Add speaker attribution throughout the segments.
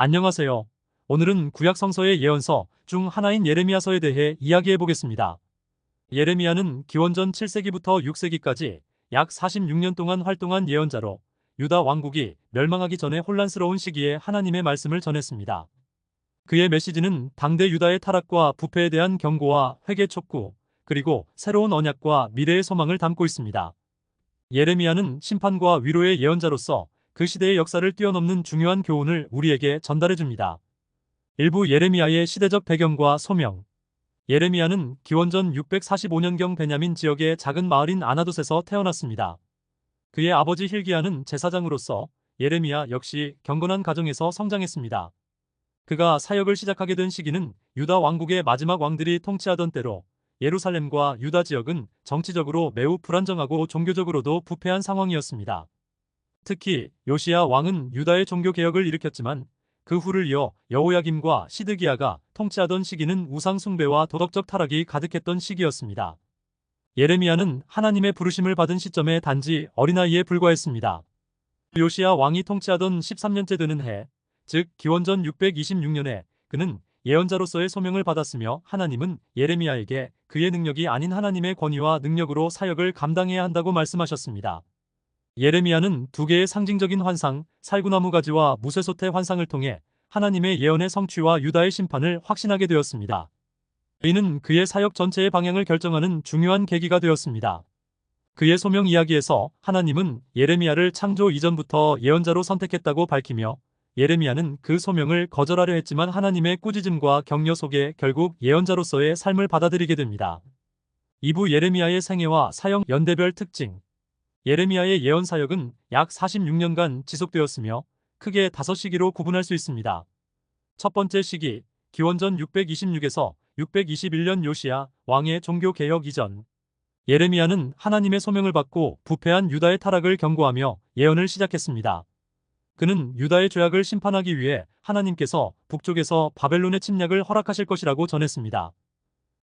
Speaker 1: 안녕하세요. 오늘은 구약 성서의 예언서 중 하나인 예레미야서에 대해 이야기해 보겠습니다. 예레미야는 기원전 7세기부터 6세기까지 약 46년 동안 활동한 예언자로 유다 왕국이 멸망하기 전에 혼란스러운 시기에 하나님의 말씀을 전했습니다. 그의 메시지는 당대 유다의 타락과 부패에 대한 경고와 회개 촉구, 그리고 새로운 언약과 미래의 소망을 담고 있습니다. 예레미야는 심판과 위로의 예언자로서 그 시대의 역사를 뛰어넘는 중요한 교훈을 우리에게 전달해 줍니다. 일부 예레미야의 시대적 배경과 소명. 예레미야는 기원전 645년경 베냐민 지역의 작은 마을인 아나돗에서 태어났습니다. 그의 아버지 힐기야는 제사장으로서 예레미야 역시 경건한 가정에서 성장했습니다. 그가 사역을 시작하게 된 시기는 유다 왕국의 마지막 왕들이 통치하던 때로 예루살렘과 유다 지역은 정치적으로 매우 불안정하고 종교적으로도 부패한 상황이었습니다. 특히 요시야 왕은 유다의 종교개혁을 일으켰지만 그 후를 이어 여호야김과 시드기야가 통치하던 시기는 우상 숭배와 도덕적 타락이 가득했던 시기였습니다. 예레미야는 하나님의 부르심을 받은 시점에 단지 어린아이에 불과했습니다. 요시야 왕이 통치하던 13년째 되는 해, 즉 기원전 626년에 그는 예언자로서의 소명을 받았으며 하나님은 예레미야에게 그의 능력이 아닌 하나님의 권위와 능력으로 사역을 감당해야 한다고 말씀하셨습니다. 예레미야는 두 개의 상징적인 환상, 살구나무 가지와 무쇠솥의 환상을 통해 하나님의 예언의 성취와 유다의 심판을 확신하게 되었습니다. 이는 그의 사역 전체의 방향을 결정하는 중요한 계기가 되었습니다. 그의 소명 이야기에서 하나님은 예레미야를 창조 이전부터 예언자로 선택했다고 밝히며 예레미야는 그 소명을 거절하려 했지만 하나님의 꾸짖음과 격려 속에 결국 예언자로서의 삶을 받아들이게 됩니다. 2부 예레미야의 생애와 사역 연대별 특징. 예레미야의 예언 사역은 약 46년간 지속되었으며 크게 5시기로 구분할 수 있습니다. 첫 번째 시기, 기원전 626에서 621년 요시야 왕의 종교개혁 이전. 예레미야는 하나님의 소명을 받고 부패한 유다의 타락을 경고하며 예언을 시작했습니다. 그는 유다의 죄악을 심판하기 위해 하나님께서 북쪽에서 바벨론의 침략을 허락하실 것이라고 전했습니다.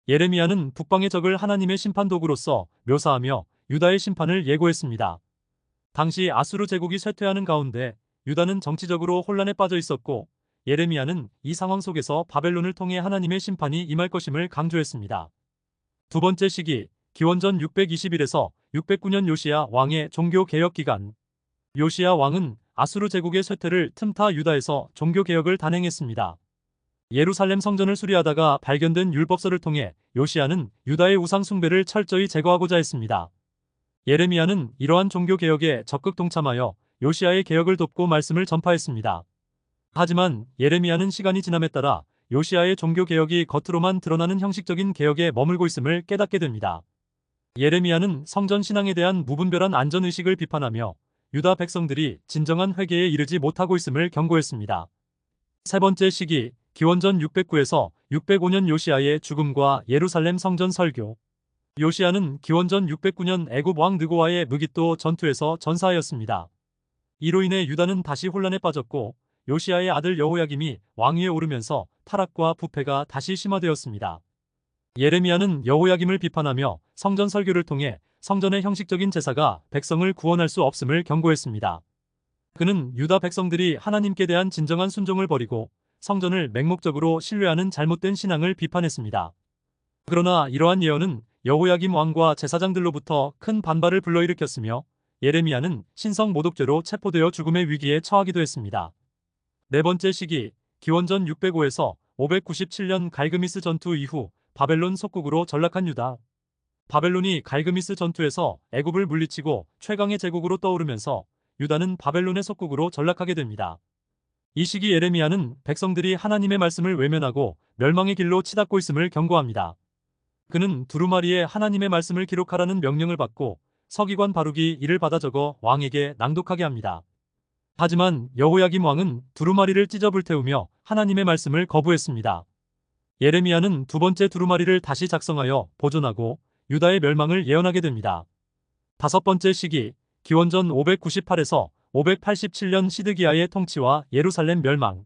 Speaker 1: 예레미야는 북방의 적을 하나님의 심판 도구로서 묘사하며 유다의 심판을 예고했습니다. 당시 아수르 제국이 쇠퇴하는 가운데 유다는 정치적으로 혼란에 빠져 있었고 예레미야는 이 상황 속에서 바벨론을 통해 하나님의 심판이 임할 것임을 강조했습니다. 두 번째 시기, 기원전 621에서 609년 요시야 왕의 종교개혁 기간. 요시야 왕은 아수르 제국의 쇠퇴를 틈타 유다에서 종교개혁을 단행했습니다. 예루살렘 성전을 수리하다가 발견된 율법서를 통해 요시야는 유다의 우상 숭배를 철저히 제거하고자 했습니다. 예레미야는 이러한 종교개혁에 적극 동참하여 요시야의 개혁을 돕고 말씀을 전파했습니다. 하지만 예레미야는 시간이 지남에 따라 요시야의 종교개혁이 겉으로만 드러나는 형식적인 개혁에 머물고 있음을 깨닫게 됩니다. 예레미야는 성전 신앙에 대한 무분별한 안전의식을 비판하며 유다 백성들이 진정한 회개에 이르지 못하고 있음을 경고했습니다. 세 번째 시기, 기원전 609에서 605년 요시야의 죽음과 예루살렘 성전 설교. 요시야는 기원전 609년 애굽 왕 느고와의 무깃도 전투에서 전사하였습니다. 이로 인해 유다는 다시 혼란에 빠졌고 요시야의 아들 여호야김이 왕위에 오르면서 타락과 부패가 다시 심화되었습니다. 예레미야는 여호야김을 비판하며 성전 설교를 통해 성전의 형식적인 제사가 백성을 구원할 수 없음을 경고했습니다. 그는 유다 백성들이 하나님께 대한 진정한 순종을 버리고 성전을 맹목적으로 신뢰하는 잘못된 신앙을 비판했습니다. 그러나 이러한 예언은 여호야김 왕과 제사장들로부터 큰 반발을 불러일으켰으며 예레미야는 신성 모독죄로 체포되어 죽음의 위기에 처하기도 했습니다. 네 번째 시기, 기원전 605에서 597년 갈그미스 전투 이후 바벨론 속국으로 전락한 유다. 바벨론이 갈그미스 전투에서 애굽을 물리치고 최강의 제국으로 떠오르면서 유다는 바벨론의 속국으로 전락하게 됩니다. 이 시기 예레미야는 백성들이 하나님의 말씀을 외면하고 멸망의 길로 치닫고 있음을 경고합니다. 그는 두루마리에 하나님의 말씀을 기록하라는 명령을 받고 서기관 바룩이 이를 받아 적어 왕에게 낭독하게 합니다. 하지만 여호야김 왕은 두루마리를 찢어 불태우며 하나님의 말씀을 거부했습니다. 예레미야는 두 번째 두루마리를 다시 작성하여 보존하고 유다의 멸망을 예언하게 됩니다. 다섯 번째 시기, 기원전 598에서 587년 시드기야의 통치와 예루살렘 멸망.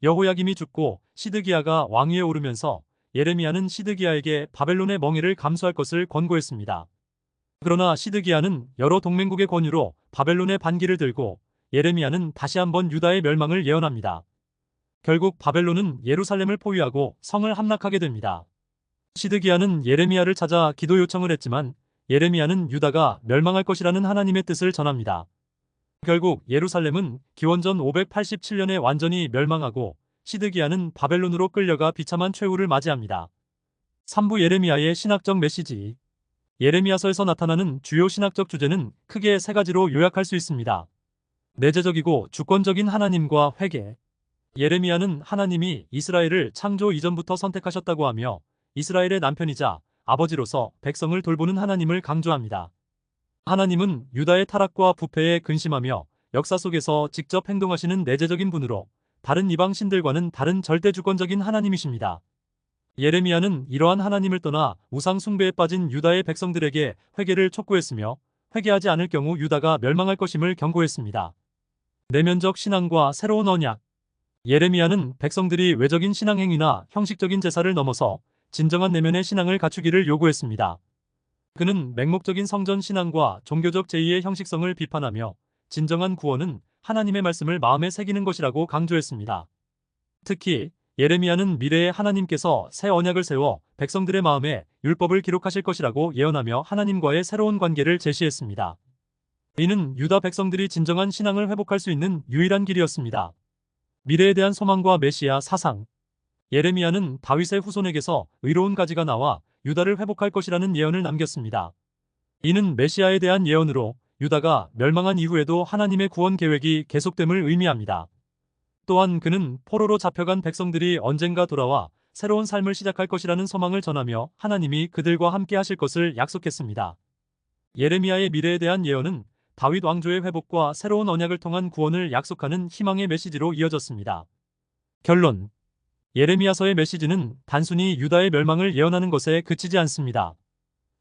Speaker 1: 여호야김이 죽고 시드기야가 왕위에 오르면서 예레미야는 시드기야에게 바벨론의 멍에를 감수할 것을 권고했습니다. 그러나 시드기야는 여러 동맹국의 권유로 바벨론의 반기를 들고 예레미야는 다시 한번 유다의 멸망을 예언합니다. 결국 바벨론은 예루살렘을 포위하고 성을 함락하게 됩니다. 시드기야는 예레미야를 찾아 기도 요청을 했지만 예레미야는 유다가 멸망할 것이라는 하나님의 뜻을 전합니다. 결국 예루살렘은 기원전 587년에 완전히 멸망하고 시드기야는 바벨론으로 끌려가 비참한 최후를 맞이합니다. 3부 예레미야의 신학적 메시지. 예레미야서에서 나타나는 주요 신학적 주제는 크게 세 가지로 요약할 수 있습니다. 내재적이고 주권적인 하나님과 회개. 예레미야는 하나님이 이스라엘을 창조 이전부터 선택하셨다고 하며 이스라엘의 남편이자 아버지로서 백성을 돌보는 하나님을 강조합니다. 하나님은 유다의 타락과 부패에 근심하며 역사 속에서 직접 행동하시는 내재적인 분으로 다른 이방 신들과는 다른 절대주권적인 하나님이십니다. 예레미야는 이러한 하나님을 떠나 우상 숭배에 빠진 유다의 백성들에게 회개를 촉구했으며 회개하지 않을 경우 유다가 멸망할 것임을 경고했습니다. 내면적 신앙과 새로운 언약. 예레미야는 백성들이 외적인 신앙 행위나 형식적인 제사를 넘어서 진정한 내면의 신앙을 갖추기를 요구했습니다. 그는 맹목적인 성전 신앙과 종교적 제의의 형식성을 비판하며 진정한 구원은 하나님의 말씀을 마음에 새기는 것이라고 강조했습니다. 특히 예레미야는 미래에 하나님께서 새 언약을 세워 백성들의 마음에 율법을 기록하실 것이라고 예언하며 하나님과의 새로운 관계를 제시했습니다. 이는 유다 백성들이 진정한 신앙을 회복할 수 있는 유일한 길이었습니다. 미래에 대한 소망과 메시아 사상. 예레미야는 다윗의 후손에게서 의로운 가지가 나와 유다를 회복할 것이라는 예언을 남겼습니다. 이는 메시아에 대한 예언으로 유다가 멸망한 이후에도 하나님의 구원 계획이 계속됨을 의미합니다. 또한 그는 포로로 잡혀간 백성들이 언젠가 돌아와 새로운 삶을 시작할 것이라는 소망을 전하며 하나님이 그들과 함께 하실 것을 약속했습니다. 예레미야의 미래에 대한 예언은 다윗 왕조의 회복과 새로운 언약을 통한 구원을 약속하는 희망의 메시지로 이어졌습니다. 결론. 예레미야서의 메시지는 단순히 유다의 멸망을 예언하는 것에 그치지 않습니다.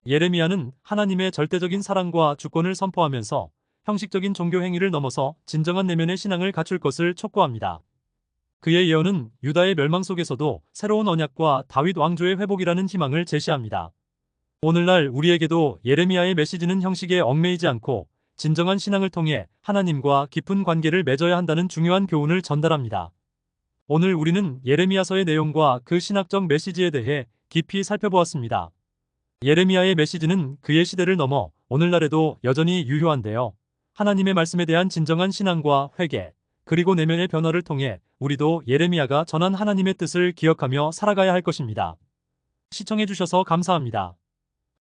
Speaker 1: 예레미야는 하나님의 절대적인 사랑과 주권을 선포하면서 형식적인 종교 행위를 넘어서 진정한 내면의 신앙을 갖출 것을 촉구합니다. 그의 예언은 유다의 멸망 속에서도 새로운 언약과 다윗 왕조의 회복이라는 희망을 제시합니다. 오늘날 우리에게도 예레미야의 메시지는 형식에 얽매이지 않고 진정한 신앙을 통해 하나님과 깊은 관계를 맺어야 한다는 중요한 교훈을 전달합니다. 오늘 우리는 예레미야서의 내용과 그 신학적 메시지에 대해 깊이 살펴보았습니다. 예레미야의 메시지는 그의 시대를 넘어 오늘날에도 여전히 유효한데요. 하나님의 말씀에 대한 진정한 신앙과 회개, 그리고 내면의 변화를 통해 우리도 예레미야가 전한 하나님의 뜻을 기억하며 살아가야 할 것입니다. 시청해주셔서 감사합니다.